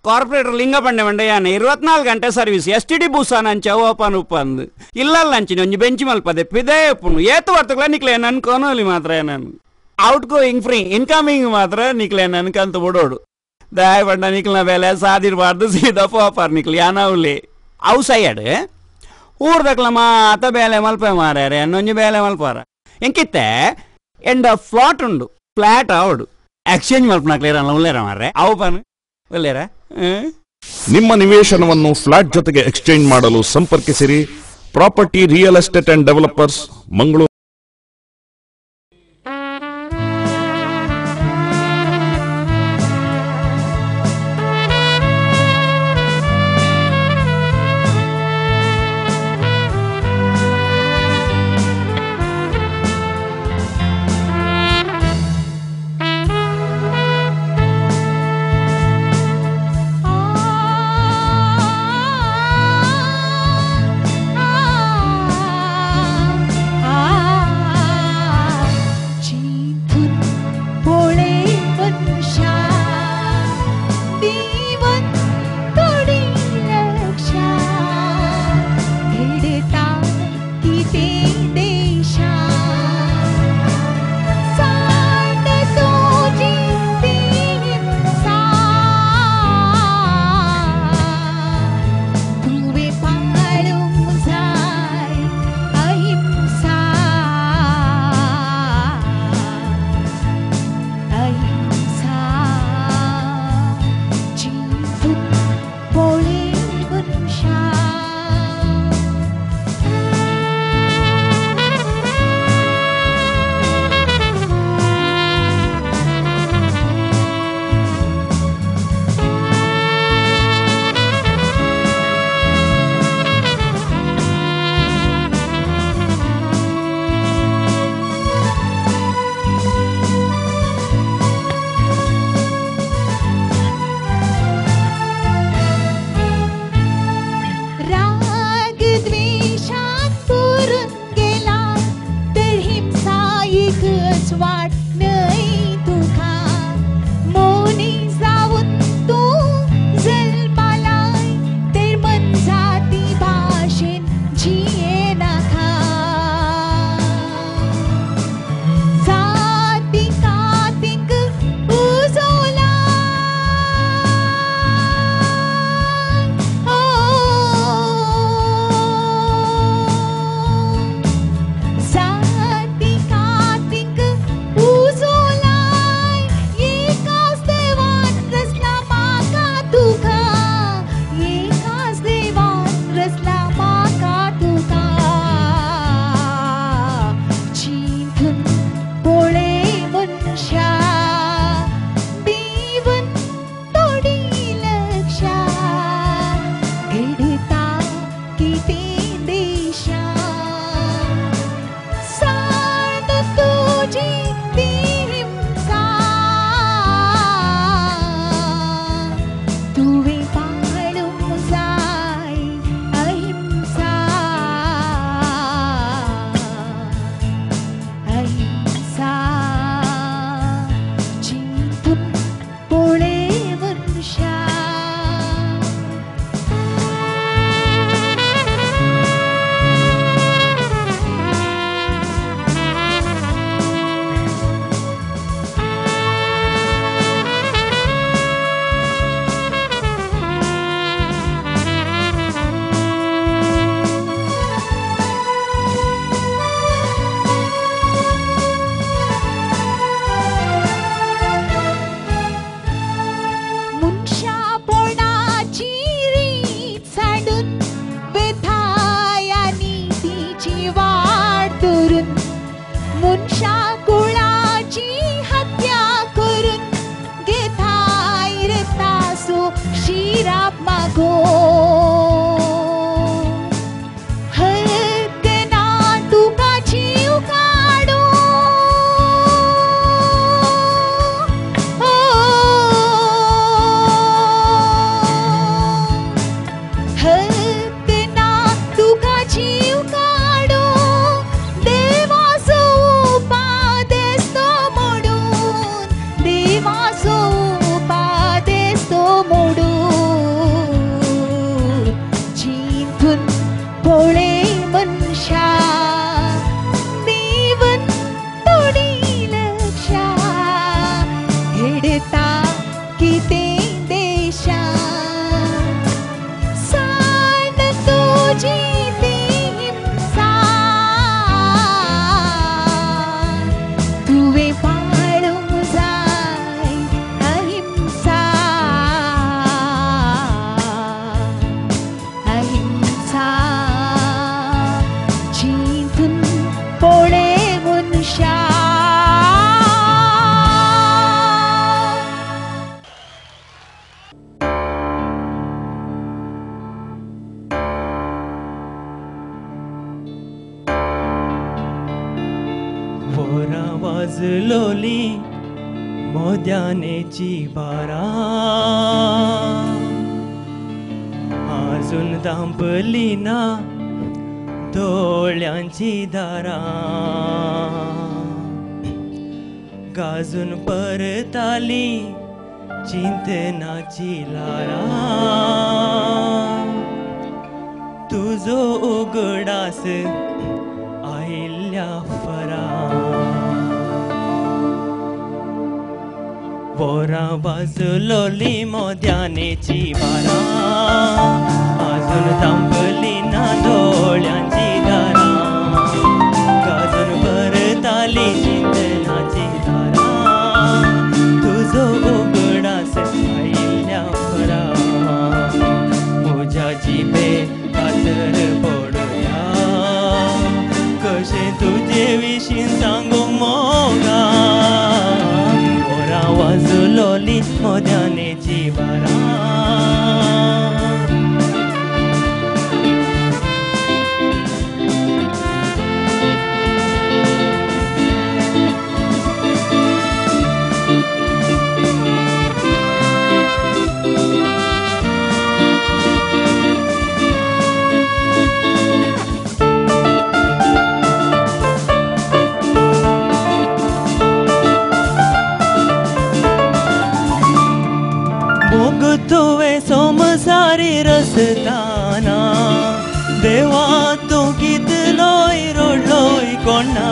Corporate ಲಿಂಗಪಂಡೆ 24 ಗಂಟೆ service STD ಬೂಸಾನಂಚ open ಉಪ್ಪಂದು ಇಲ್ಲಂಚಿ ಒಂಜಿ bench ಮಲ್ಪದೆ ಪಿದೇ ಉಪ್ಪುನು ಏತು ವರ್ತಕಲ ನಿಕ್ಲೆ ನನ್ ಕೋನೋಲಿ ಮಾತ್ರ ನಾನು ಔಟ್ ಗೋಯಿಂಗ್ ಫ್ರೀ ಇನ್ಕಮಿಂಗ್ ಮಾತ್ರ ನಿಕ್ಲೆ ನನ್ಕಂತ ಬಿಡೋಡು ದಯ ಪಂಡ ನಿಕ್ಲ ಬೆಲೆ ಸಾದಿರಬಾರ್ದು ಸೀದಾ ಪೋಪಾರ್ ನಿಕ್ಲಿ ಯಾನವ್ಲಿ ಔ ಸೈಡ್ ಊರ್ದಕ್ಲ ಮಾತ ಬೇಲೆ ಮಲ್ಪೆ ಮಾರ್ಯಾರೆ ಅನ್ನೊಂಜಿ ಬೇಲೆ ಮಲ್ಪಾರ ಎಂಕಿತ್ತೆ ಎಂಡ ಫ್ಲಾಟ್ ಉಂಡು ಫ್ಲಾಟ್ ಅವಡು ಎಕ್ಸ್ಚೇಂಜ್ ಮಲ್ಪನಾಕ್ಲೇರ ಉಳ್ಳೇರ ಮಾರ್ರೆ ಅವು ಪನ್ ಒಳ್ಳೆರ ನಿಮ್ಮ ನಿವೇಶನವನ್ನು ಫ್ಲಾಟ್ ಜೊತೆಗೆ ಎಕ್ಸ್ಚೇಂಜ್ ಮಾಡಲು ಸಂಪರ್ಕಿಸಿರಿ property real estate and developers Mangaluru. मोडून किती देशा सांड तुझी ती हिंसा तुवे पाळून जाय अहिंसा अहिंसा जिंकून पोळे मनुष्या वोरा वाजलोली मोद्यानेची बारा अजून दांपली ना डोळ्यांची दारा गाजून परताली चिंतनाची लारा तुझो उगडास आयल्या फरा वोरा वाजलोली मोद्यानेची बारा अजून थांबली ना डोळ्यांची दारा गाजून परताली चिंतनाची दारा तुझो उगडास आयल्या फरा म्हज्या जिबे कातर पडया कशें तुजे विशीं सांगूंक मोगा वोरा वाजलोली मोद्यानेची बारा मोग तुवे सोमसारी रसताना देवा तूं कितलोय रडलोय कोणा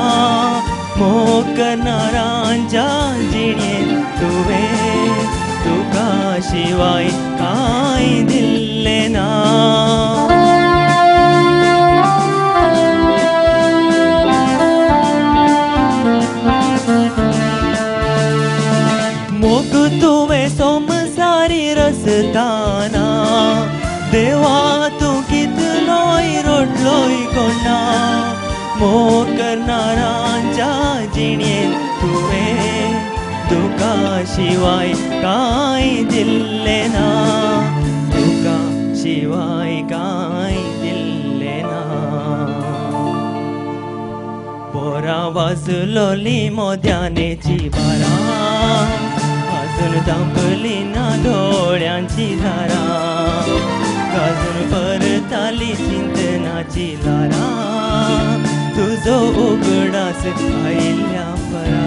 मोग करणारांच्या जिणेंत तुवें तुका शिवाय कांय दिल्लें ना मोग तुवे सोमसारी रसताना देवा तूं कितलोय रडलोय कोणा मोग करणारांच्या जिणेंत तुवें तुका शिवाय कांय दिल्लें ना तुका शिवाय कांय दिल्लें ना वोरा वाजलोली मोद्यानेची बारा अजून दांपली ना डोळ्यांची धारा गाजून परताली चिंतनाची लारा तुझो उगडास आयल्या फरा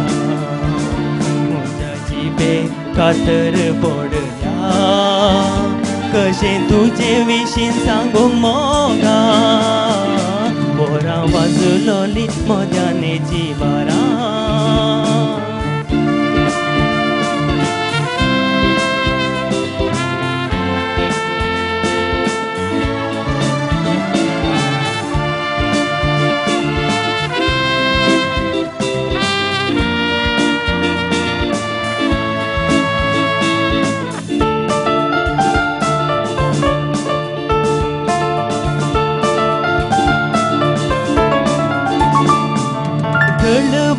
म्हज्या जिबे कातर पडल्या कशें तुजे विशीं सांगूंक मोगा वोरा वाजलोली मोद्यानेची बारा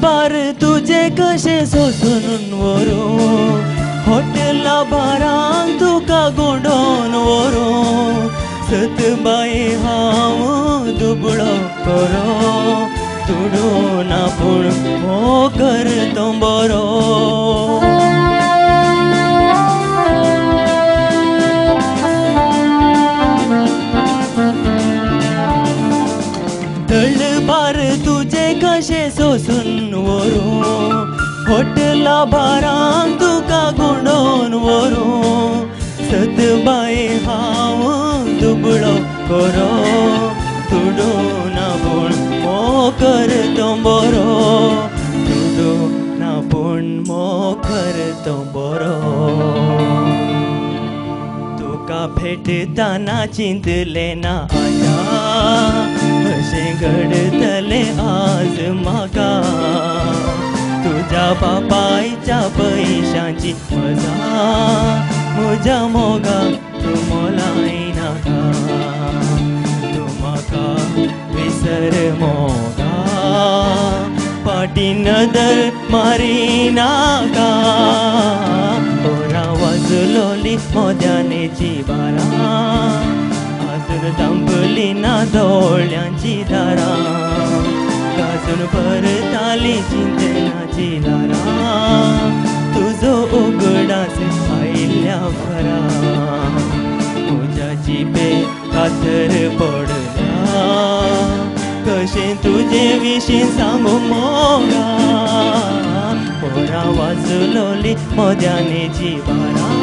बार तुझे कशें सोसून व्हरूं हॉटेला बारांक तुका गोंडोन व्हरूं सतबाये हांव दुबळो करो तुडू ना पूण हो करतो बरो तळबार तुझे कशें सोसून व्हरूं हॉटेला बारांक तुका गुंडोन व्हरूं सतबाये हांव दुबळो करो तुडू ना पूण मो करतो बरो तुडू ना पूण मो करतो बरो भेटताना चिंतले ना आया अशें घडतले आज म्हाका तुझ्या बापायच्या पैशांची मजा म्हज्या मोगाक तूं मोलाय नाका तूं म्हाका विसर मोगा पाटी नदर मारी नाका पोरा वाजलोली मोद्यानेची बारा अजून तांबली ना दोळ्यांची दारां गाजून भरताली चिंतनाची दारां तुजो उगडास आयिल्ल्या भरा म्हज्या जिबे कातर पडला कशें तुजे विशीं सांगू मोगा पोरा वाजलोली मोद्यानेची बारा